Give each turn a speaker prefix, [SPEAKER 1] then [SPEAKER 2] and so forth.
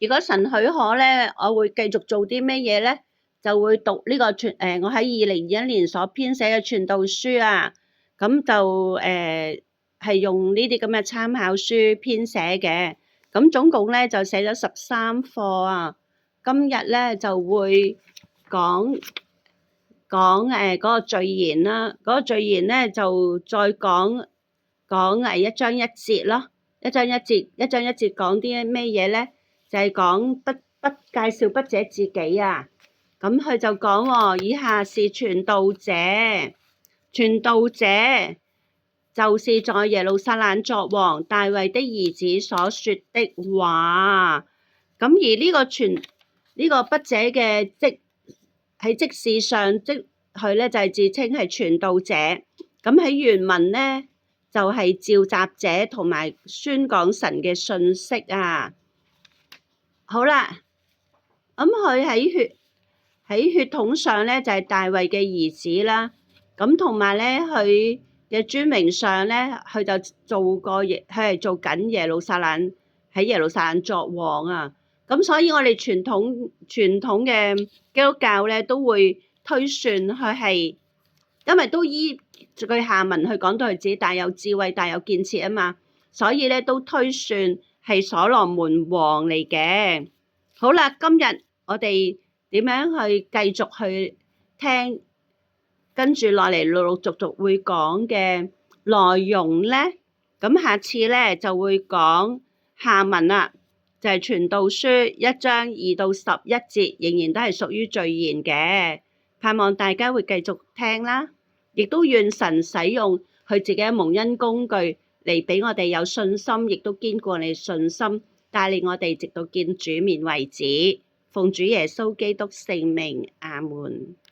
[SPEAKER 1] 如果神許可咧，我會繼續做啲咩嘢咧？就會讀呢個我喺2021年所編寫嘅傳道書啊。咁就係用呢啲咁嘅參考書編寫嘅。咁總共咧就寫咗13課啊。今日咧就會講嗰個序言啦。嗰個序言咧就再講一章一節咯。一章一節講啲咩嘢咧？就係講不介紹筆者自己啊。咁佢就講喎，以下是傳道者，就是在耶路撒冷作王大衛的兒子所說的話。咁而呢個筆者嘅喺職事上，佢咧就係自稱係傳道者。咁喺原文咧就係召集者同埋宣講神嘅信息啊。好啦，咁佢喺血統上咧就係大衛嘅兒子啦。咁同埋咧佢嘅尊名上咧，佢就佢係做緊喺耶路撒冷作王啊。咁所以我哋傳統嘅基督教咧都會推算佢係，因為都依據下文去講到佢自己大有智慧、大有見設啊嘛，所以咧都推算係所羅門王嚟嘅。好啦，今日我哋點樣去繼續去聽跟住落嚟陸陸續續會講嘅內容咧？咁下次咧就會講下文啦，就係傳道書1章2到11節，仍然都係屬於序言嘅。盼望大家會繼續聽啦，亦都願神使用佢自己嘅蒙恩工具嚟俾我哋有信心，亦都堅固我哋信心，帶領我哋直到見主面為止。奉主耶穌基督聖名，阿門。